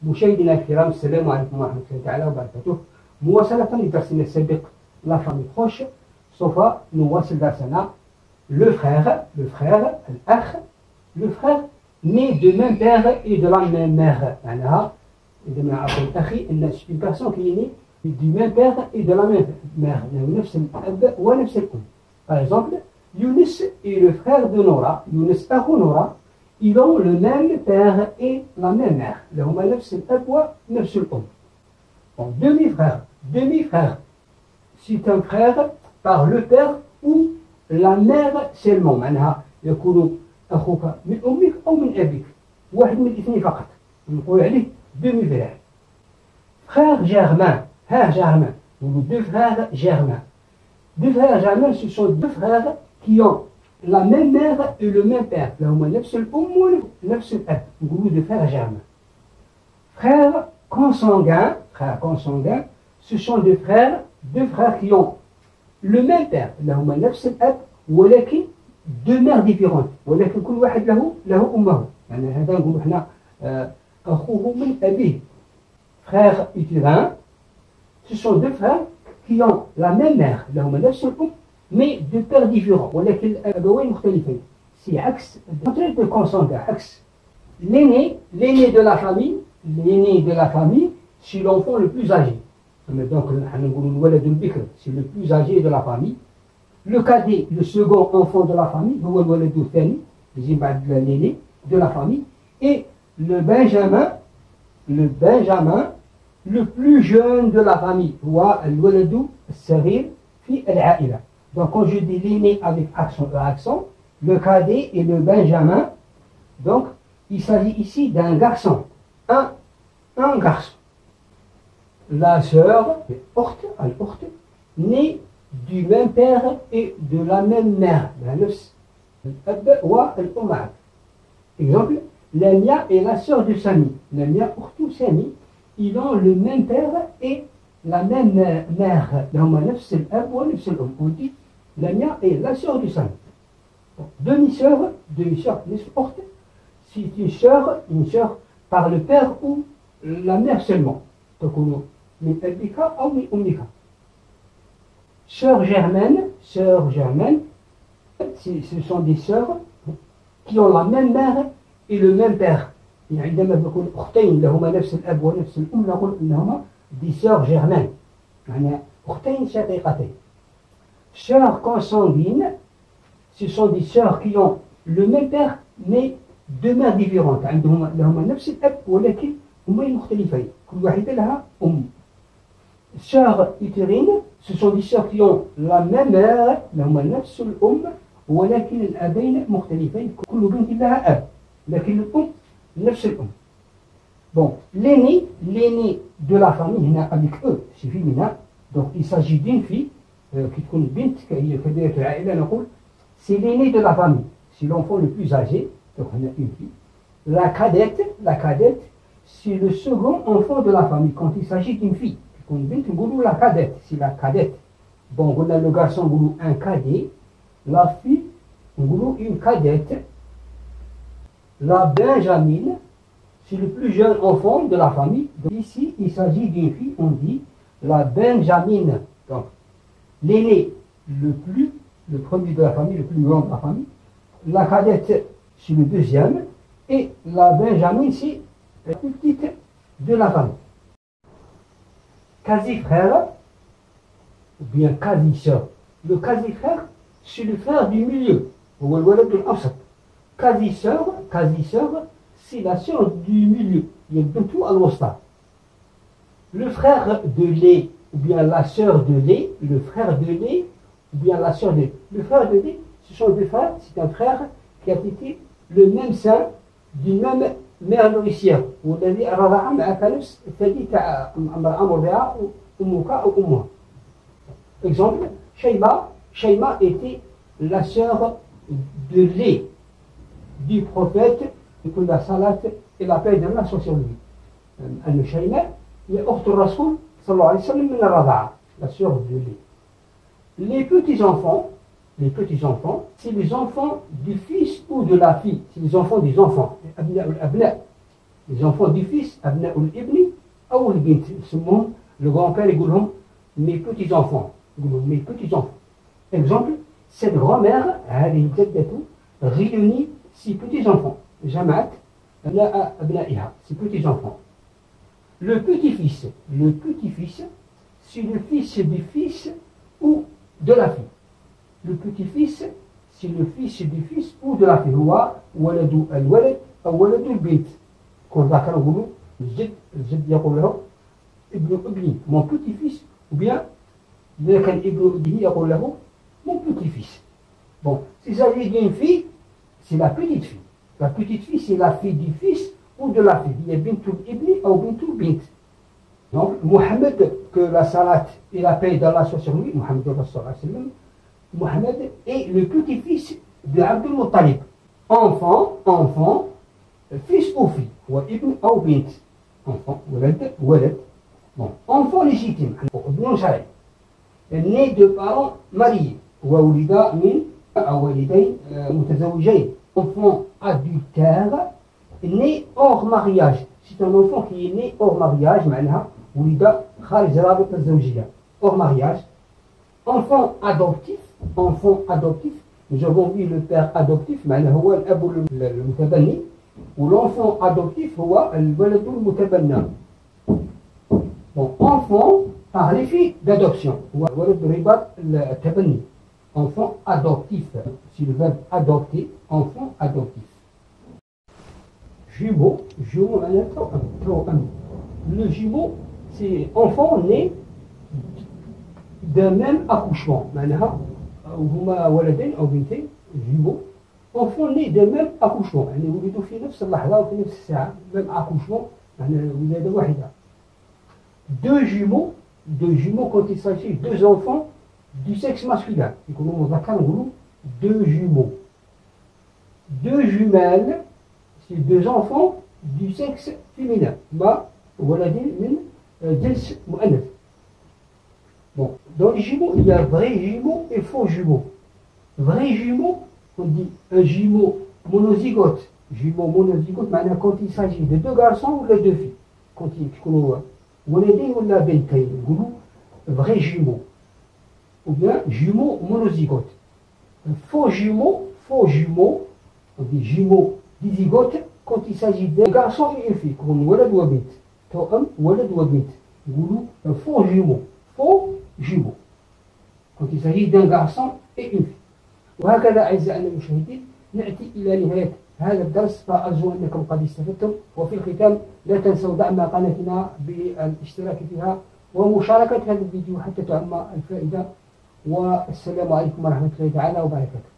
مشاهدينا الكرام، السلام عليكم ورحمة الله تعالى وبركاته. مواصلة لدرسنا السابق لا فامي بروش، سوف نواصل درسنا le frère, الأخ, le frère né de même père et de la même mère. معناها عندما أقول أخي أن c'est une personne qui est née du même père et de la même mère. نفس الأب ونفس الأم. Par exemple, Younes et le frère de Nora, Younes أخو نورا, ils ont le même père et la même mère. لهما نفس الأب ونفس الأم. Bon, demi-frère. C'est un frère par le père ou la mère seulement. معناها يكون أخوك من أمك أو من أبيك. واحد من الاثنين فقط. نقول عليه demi-frère. Frère germain. Ou deux frères germains. Deux frères germains, ce sont deux frères qui ont la même mère et le même père. لهما نفس الأم ونفس الأب. نقولوا deux frères germains. Frères consanguins, ce sont deux frères qui ont le même père. لهما نفس الأب ولكن deux mères différentes. ولكن كل واحد له أمه. يعني هذا نقولوا احنا أخوه من أبيه. Frères utérins, ce sont deux frères qui ont la même mère. لهما نفس الأم mais deux pères différents. ولكن الأبوين مختلفين. C'est عكس contraire de consanguin. عكس. L'aîné de la famille, c'est l'enfant le plus âgé. Donc, c'est le plus âgé de la famille. Le cadet, le second enfant de la famille, l'aîné de la famille. Et le benjamin, le plus jeune de la famille. Donc, quand je dis l'aîné avec accent, le cadet et le benjamin, donc, il s'agit ici d'un garçon. Un garçon. La sœur, الأخت, née du même père et de la même mère. نفس الأب والأم. Exemple, Lamia et la sœur de Sami. Lamia أخت Sami, ils ont le même père et la même mère. لهما نفس الأب ونفس الأم. On dit Lamia et la sœur de Sami. Demi-sœur, نصف أخت, c'est une sœur par le père ou la mère seulement. تكون من أبيك أو من أمك. Sœur germaine, ce sont des sœurs qui ont la même mère et le même père. يعني عندما يكون أختين لهما نفس الأب ونفس الأم نقول إنهما des sœurs germaines. يعني أختين شقيقتين. Sœurs consanguines, ce sont des sœurs qui ont le même père mais deux mères différentes. لهما نفس الأب ولكن أمين مختلفين. كل واحدة لها أم. Sœurs utérines, ce sont des sœurs qui ont la même mère, لهما نفس الأم ولكن الأبين مختلفين. كل بنت لها أب لكن الأم نفس الأم. Bon, l'aîné de la famille هنا avec eux c'est féminin. Donc il s'agit d'une fille qui تكون بنت كهي كبيرة العائلة نقول c'est l'aîné de la famille. C'est l'enfant le plus âgé. Donc on a une fille. La cadette, c'est le second enfant de la famille quand il s'agit d'une fille. Quand la cadette, c'est la cadette. Bon, on a le garçon, un cadet. La fille, une cadette. La benjamine, c'est le plus jeune enfant de la famille. Donc ici, il s'agit d'une fille, on dit la benjamine. Donc, l'aîné, le premier de la famille, le plus grand de la famille. La cadette, c'est le deuxième, et la benjamine, c'est la plus petite de la famille. Quasi-frère, ou bien quasi-sœur. Le quasi-frère, c'est le frère du milieu. Quasi-sœur, c'est la sœur du milieu. Il y a tout à l'osta. Le frère de lait, ou bien la sœur de lait, le frère de lait, ou bien la sœur de lait. Le frère de lait, ce sont deux frères, c'est un frère qui a été le même sein d'une même mère nourricière. والذي رضع معك نفس الثدي تاع مرضعة أمك أو أمها. Exemple, Shaima était la sœur de lait du prophète et que la salate et la paix d'Allah soit sur lui. أن شيماء هي أخت الرسول صلى الله عليه وسلم من الرضاعة, la sœur de lait. Les petits-enfants, c'est les enfants du fils ou de la fille. C'est les enfants des enfants. les enfants du fils أبناء الابن أو البنت يسموهم le grand-père يقول لهم mes petits enfants يقول لهم mes petits enfants. Exemple, cette grand-mère هذه الجدة réunit 6 petits enfants جمعت أبنائها 6 petits enfants. Le petit-fils, c'est le fils du fils ou de la fille. Le petit-fils, c'est le fils du fils ou de la fille. هو ولد الولد أو ولد البنت. كون ذاك نقولوا الجد يقول له ابن ابني mon petit-fils, ou bien إذا كان ابن ابنه يقول له mon petit-fils. Bon, s'il s'agit d'une fille, c'est la petite fille. La petite fille, c'est la fille du fils ou de la fille. Il y a bintul ibni ou bintul bint. Donc, Mohammed, que la salat et la paix d'Allah soit sur lui, Mohammed Mohammed est le petit-fils de Abdul Muttalib. Enfant, fils ou fille. Ou ibn ou bint. Enfant, walad. Bon, enfant légitime. Ibn Shari. Né de parents mariés. وولد من والدين متزوجين. Enfant adultère né hors mariage. C'est un enfant qui est né hors mariage, معناها ولد خارج رابطة الزوجية. Hors mariage. Enfant adoptif. Nous avons vu le père adoptif معناها هو الأب المتبني. والenfant adoptif هو الولد المتبنى. Bon, enfant par l'effet d'adoption. هو ولد رباط التبني. Enfant adoptif, c'est le verbe adopter, enfant adoptif. Jumeau, le jumeau, c'est enfant né d'un même accouchement. معناها هما ولدين أو بنتين jumeaux, enfant né d'un même accouchement. يعني ولدوا في نفس اللحظة وفي نفس الساعة même accouchement يعني ولادة واحدة. Deux jumeaux quand il s'agit de 2 enfants du sexe masculin. Deux jumeaux. 2 jumelles, c'est 2 enfants du sexe féminin. Bon, dans les jumeaux, il y a vrais jumeaux et faux jumeaux. Vrais jumeaux, on dit un jumeau monozygote. Jumeau monozygote, quand il s'agit de 2 garçons ou de 2 filles. Quand il y a vrais jumeaux. Ou bien jumeaux monozygotes. Faux jumeaux, on dit jumeaux dizygotes quand il s'agit d'un garçon et une fille, comme ولد وبنت, توأم ولد وبنت. يقولوا faux jumeaux, quand il s'agit d'un garçon et une fille. وهكذا أعزائنا المشاهدين نأتي إلى نهاية هذا الدرس، فأرجو أنكم قد استفدتم. وفي الختام لا تنسوا دعم قناتنا بالاشتراك فيها ومشاركة هذا الفيديو حتى تعم الفائدة. والسلام عليكم ورحمة الله تعالى وبركاته.